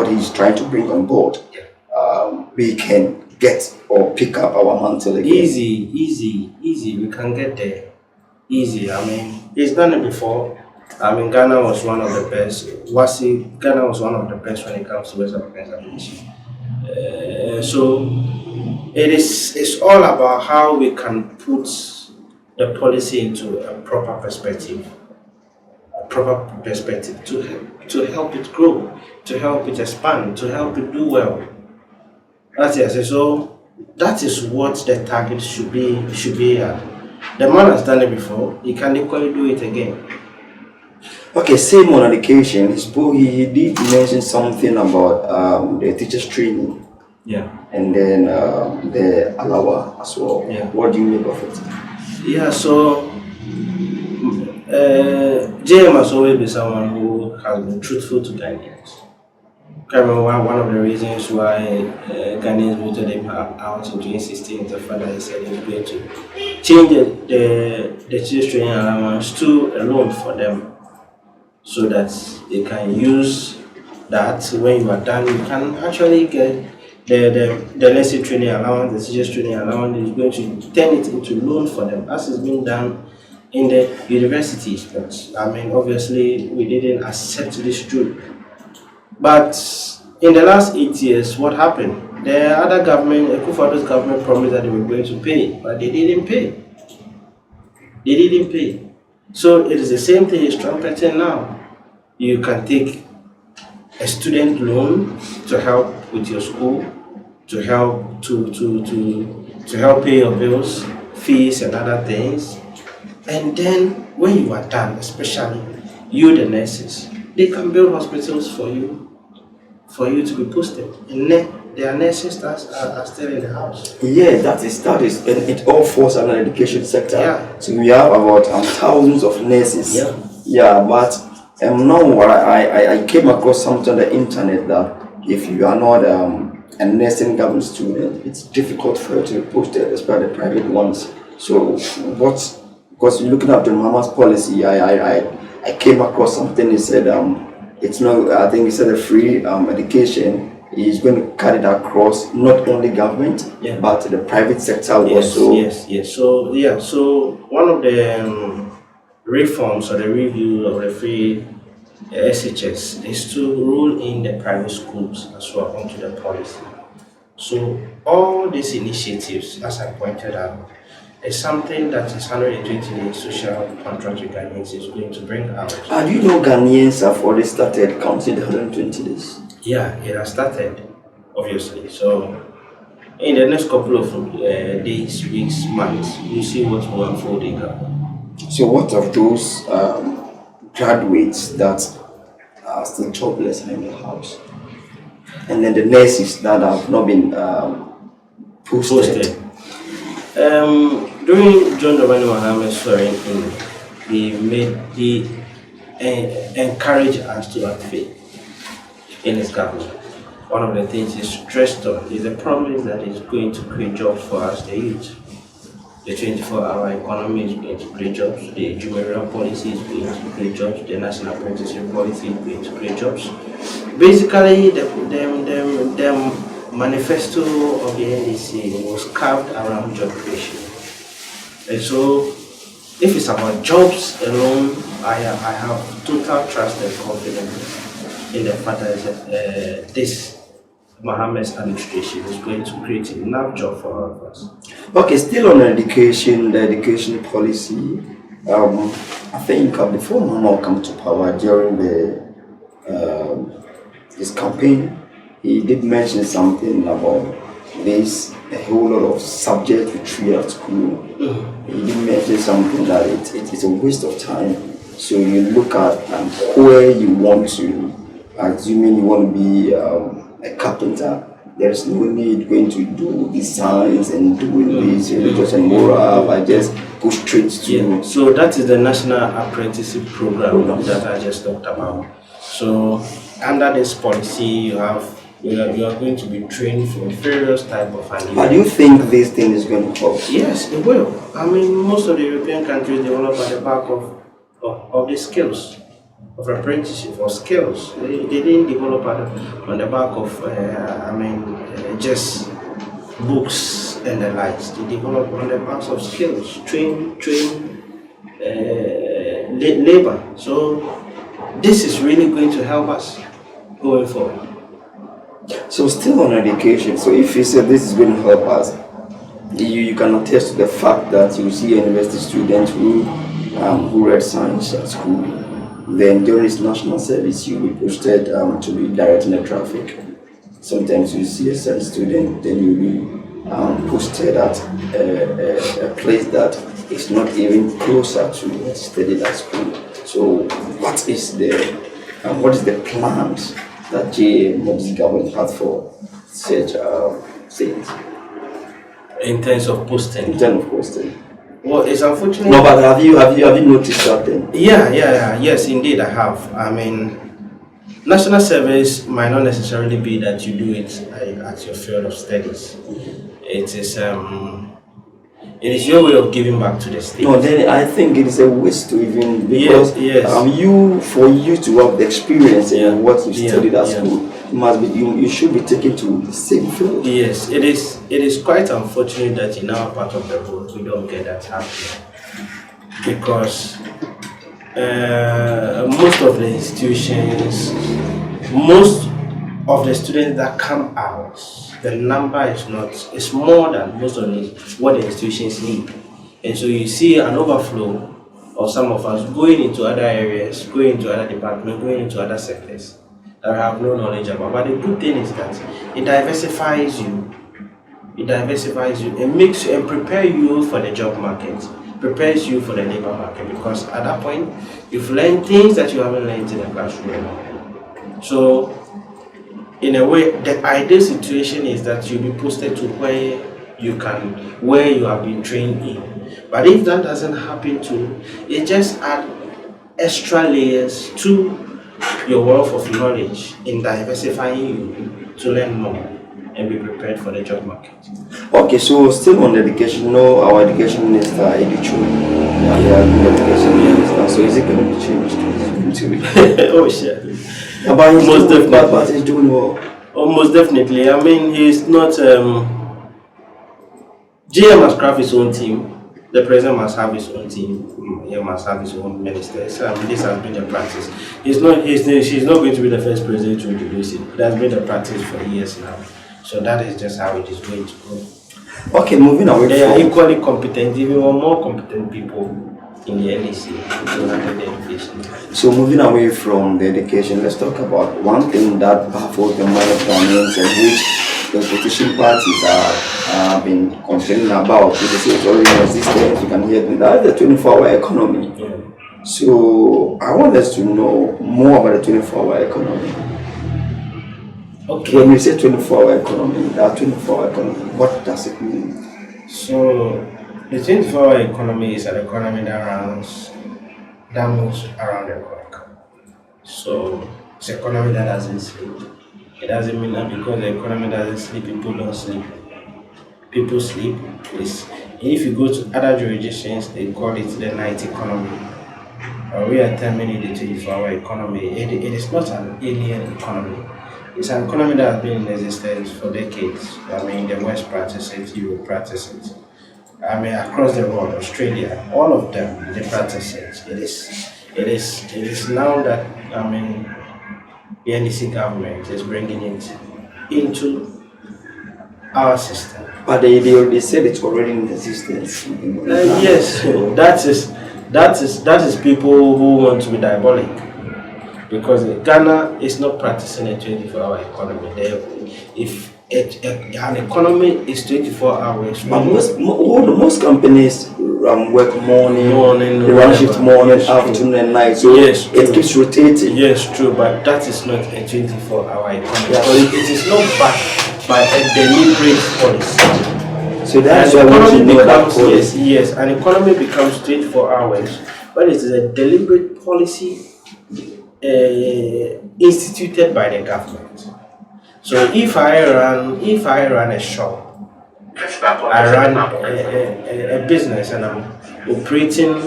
what he's trying to bring on board, we can get or pick up our mantle again. Easy. We can get there. Easy. I mean, he's done it before. I mean, Ghana was one of the best. Ghana was one of the best when it comes to West African examination. So it's all about how we can put the policy into a proper perspective to help it grow, to help it expand, to help it do well. That's it. So that is what the target should be at. The man has done it before, he can equally do it again. Okay, same on education. He did mention something about the teachers training. Yeah. And then the alawa as well. Yeah. What do you make of it? Yeah, so JM has always been someone who has been truthful to Ghanaians. I remember one of the reasons why Ghanaians voted him out in 2016 is the fact that he said he was going to change the teachers training allowance to a loan for them, so that they can use that when you are done. You can actually get the necessary training allowance, the teachers training allowance is going to turn it into loan for them, as is being done in the universities. But I mean, obviously, we didn't accept this route. But in the last 8 years, what happened? The other government, Akufo-Addo's government, promised that they were going to pay, but they didn't pay. So it is the same thing he's trumpeting now. You can take a student loan to help with your school, to help to help pay your bills, fees and other things. And then when you are done, especially you the nurses, they can build hospitals for you to be posted. And their nurses that are still in the house. Yeah, that is, and it all falls under the education sector. Yeah. So we have about thousands of nurses. Yeah. Yeah, but now I came across something on the internet that if you are not a nursing government student, it's difficult for you to be posted, especially the private ones. So because looking at the Mahama's policy, I came across something. He said it's not. I think he said a free education. He's going to cut it across not only government, but the private sector also. Yes. So one of the reforms or the review of the free SHS is to rule in the private schools as well onto the policy. So all these initiatives, as I pointed out, is something that is 120 days social contract with Ghanaians is going to bring out. Do you know Ghanaians have already started counting the 120 days? Yeah, it has started, obviously. So in the next couple of days, weeks, months, you see what will unfold in Ghana. So what of those graduates that are still jobless in the house? And then the nurses that have not been posted. During John Dramani Mahama's swearing in, he encouraged us to have faith in his government. One of the things he stressed on is the promise that is going to create jobs for us, the youth. The 24-hour economy is going to create jobs. The juvenile policy is going to create jobs. The national apprenticeship policy is going to create jobs. Basically, the manifesto of the NDC was carved around job creation. And so, if it's about jobs alone, I have total trust and confidence in the fact that this Mahama's administration is going to create enough jobs for all of us. Okay, still on education, the education policy. I think before Mahama came to power during his campaign, he did mention something about this, a whole lot of subjects we treat at school. He did mention something that it's a waste of time. So you look at where you want to, assuming you want to be a carpenter, there's no need going to do designs and doing this religious and moral. I just go straight to. So that is the National Apprenticeship Program that I just talked about. So under this policy, you are going to be trained for various types of handling. But do you think this thing is going to help? Yes, it will. I mean, most of the European countries develop at the back of these skills. of apprenticeship or skills. They didn't develop on the back of, just books and the likes. They develop on the backs of skills, train labor. So this is really going to help us going forward. So still on education, so if you said this is going to help us, you can attest to the fact that you see a university student who read science at school, then during his national service you will be posted to be directing the traffic. Sometimes you see a certain student, then you will be posted at a place that is not even closer to what he studied at school. So what is the plans that the government has for such things? In terms of posting. In terms of posting. Well, it's unfortunate. No, but have you noticed that then? Yes, indeed, I have. I mean, national service might not necessarily be that you do it at your field of studies. It is your way of giving back to the state. No, then I think it is a waste to even, because for you to have the experience in what you studied at school, you should be taken to the same field. Yes, it is quite unfortunate that in our part of the world we don't get that happening, because most of the institutions, most of the students that come out, the number is more than most of what the institutions need. And so you see an overflow of some of us going into other areas, going into other departments, going into other sectors that I have no knowledge about. But the good thing is that it diversifies you. It makes you and prepare you for the job market, prepares you for the labor market, because at that point you've learned things that you haven't learned in the classroom. So in a way, the ideal situation is that you'll be posted to where you have been trained in. But if that doesn't happen too, it just adds extra layers to your wealth of knowledge in diversifying you to learn more and be prepared for the job market. Okay, so still on education, our education minister, Edichu, education minister, so is it going to be changed? Oh, shit. But most definitely. But he's doing well. Almost definitely. I mean, he's not. GM must craft his own team. The president must have his own team. He must have his own ministers. This has been the practice. She's not going to be the first president to introduce it. That's been the practice for years now. So that is just how it is going to go. Okay, moving away. They are equally competent, even more competent people in the LEC to handle the education. So moving away from the education, let's talk about one thing that baffles the mind of Ghanaians and which the opposition parties have been complaining about. They say it's already in existence, you can hear them. That is the 24-hour economy. Yeah. So I want us to know more about the 24-hour economy. Okay. When we say 24-hour economy, that 24-hour economy, what does it mean? So the 24-hour economy is an economy that moves around the clock. So it's an economy that doesn't sleep. It doesn't mean that because the economy doesn't sleep, people don't sleep. People sleep. If you go to other jurisdictions, they call it the night economy. We are terming it the 24-hour economy. It is not an alien economy. It's an economy that has been in existence for decades. I mean, the West practices it, Europe practices it. I mean, across the world, Australia, all of them, they practice it. It is now that, I mean, the NDC government is bringing it into our system. But they said it's already in existence. Yes, that is people who want to be diabolic. Because Ghana is not practicing a 24-hour economy. If an economy is 24 hours, but most companies work morning, they run shift morning, afternoon, and night. So yes, it keeps rotating. Yes, true, but that is not a 24-hour economy. So it is not backed by a deliberate policy. So that's why we know that policy. Yes, an economy becomes 24 hours, but it is a deliberate policy instituted by the government. So if I run a shop, I run a business and I'm operating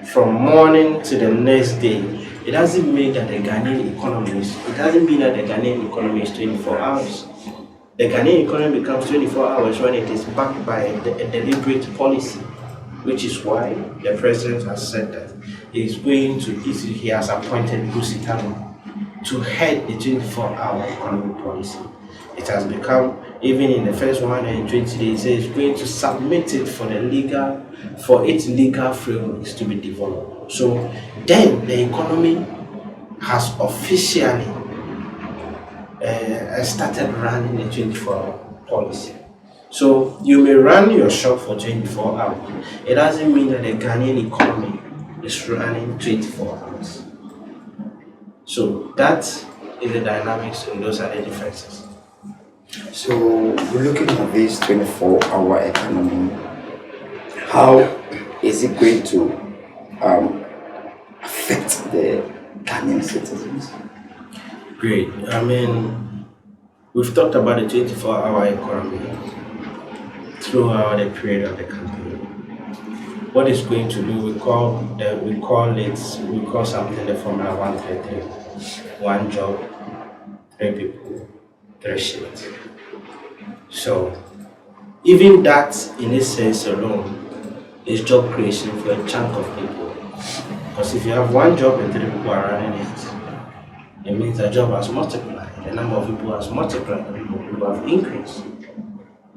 from morning to the next day, it doesn't mean that the Ghanaian economy is, it doesn't mean that the Ghanaian economy is 24 hours. The Ghanaian economy becomes 24 hours when it is backed by a deliberate policy, which is why the president has said that he has appointed Kusitano to head the 24-hour economic policy. It has become, even in the first 120 days, it's going to submit it for its legal frameworks to be developed. So then the economy has officially started running the 24-hour policy. So you may run your shop for 24 hours. It doesn't mean that the Ghanaian economy is running 24 hours. So that is the dynamics and those are the differences. So we're looking at this 24-hour economy. How is it going to affect the Ghanaian citizens? Great. I mean, we've talked about the 24-hour economy throughout the period of the campaign. What it's going to do, we call something the Formula 133. One job, 3 people, 3 shifts. So even that in this sense alone is job creation for a chunk of people. Because if you have one job and 3 people are running it means the job has multiplied, the number of people has multiplied, the number of people have increased.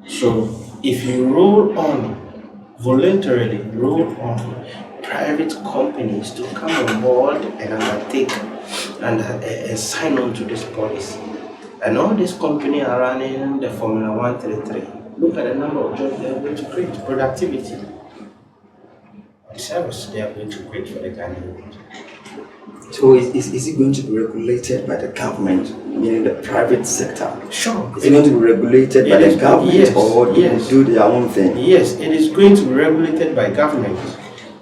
So if you voluntarily roll on private companies to come on board and undertake and sign on to this policy, and all these companies are running the Formula 133, look at the number of jobs they are going to create, productivity, and service they are going to create for the Ghanaian. So is it going to be regulated by the government, meaning the private sector? Sure. Is it going to be regulated by the government, yes, or they will do their own thing? Yes, it is going to be regulated by government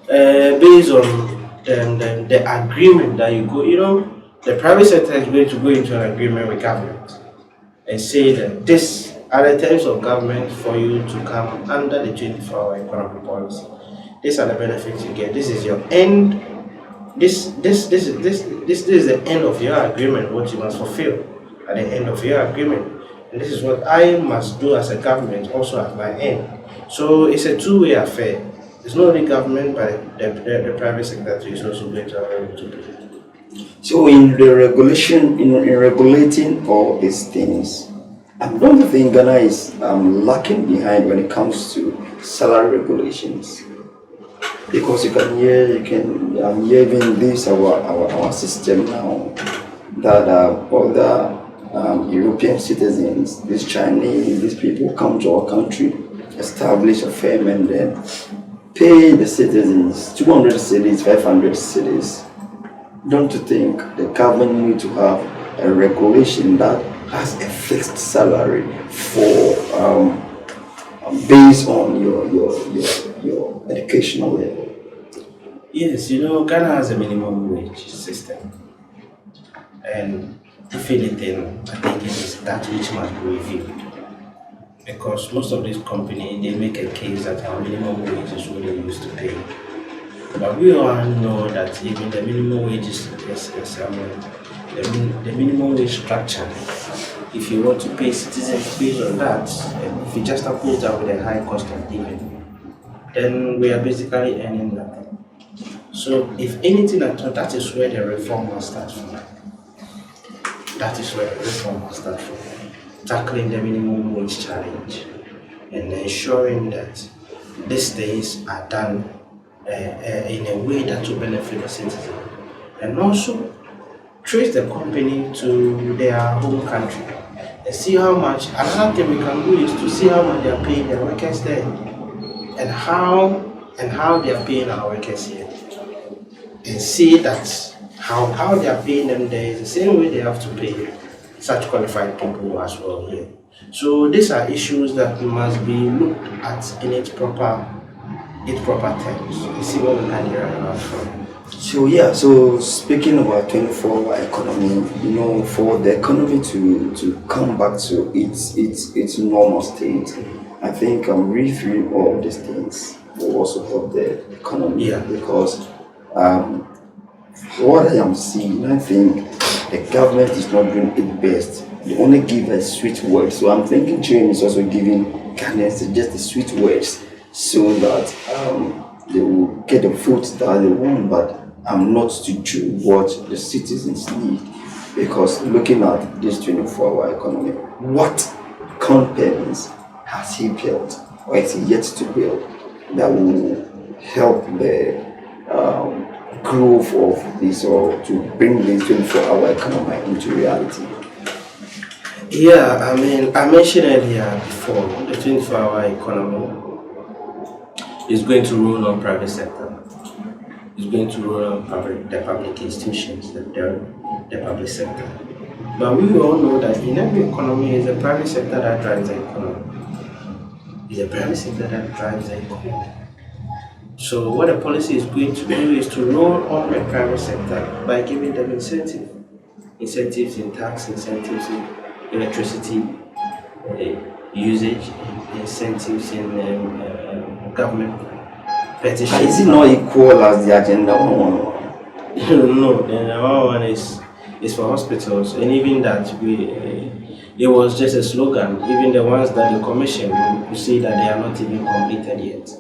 based on the agreement that you go. You know, the private sector is going to go into an agreement with government and say that this are the terms of government for you to come under the 24-hour economic policy. These are the benefits you get. This is your end. This is the end of your agreement, what you must fulfill at the end of your agreement. And this is what I must do as a government also at my end. So it's a two-way affair. It's not only government, but the private sector is also going to have a role to play. So in the regulation, in regulating all these things, I don't think Ghana is lacking behind when it comes to salary regulations. Because you can hear even this our system now that other European citizens, these Chinese, these people come to our country, establish a firm, and then pay the citizens 200 cedis, 500 cedis. Don't you think the government need to have a regulation that has a fixed salary for based on your educational level? Yes, you know, Ghana has a minimum wage system, and if anything, I think it is that which must be reviewed, because most of these companies, they make a case that our minimum wage is what they used to pay, but we all know that even the minimum wage is the minimum wage structure. If you want to pay citizens based on that, and if you just oppose that with a high cost of living, then we are basically earning nothing. So if anything at all, that is where the reform must start from. That is where the reform must start from. Tackling the minimum wage challenge and ensuring that these things are done in a way that will benefit the citizen. And also trace the company to their home country and see how much. Another thing we can do is to see how much they are paying their workers there, and how they are paying our workers here, and see that how they are paying them there is the same way they have to pay such qualified people as well here. So these are issues that must be looked at in its proper terms. You see what we can derive from. So speaking about 24-hour economy, you know, for the economy to come back to its normal state, I think reviewing all of these things will also help the economy. Yeah. Because What I am seeing, I think the government is not doing its best. They only give a sweet word. So I'm thinking Jane is also giving Ghanaians just the sweet words so that they will get the votes that they want, but I'm not to do what the citizens need. Because looking at this 24-hour economy, what companies has he built or is he yet to build that will help the growth of this or to bring this 24-hour economy into reality? Yeah, I mean, I mentioned earlier before the 24-hour economy is going to rule on private sector. It's going to rule on the public institutions, the public sector. But we all know that in every economy, it's the private sector that drives the economy. It's the private sector that drives the economy. So what the policy is going to do is to roll on the private sector by giving them incentives in tax, incentives in electricity usage, incentives in government petition. Is it not equal as the Agenda 111? No, the number one is for hospitals, and even that it was just a slogan. Even the ones that the commission, you see that they are not even completed yet.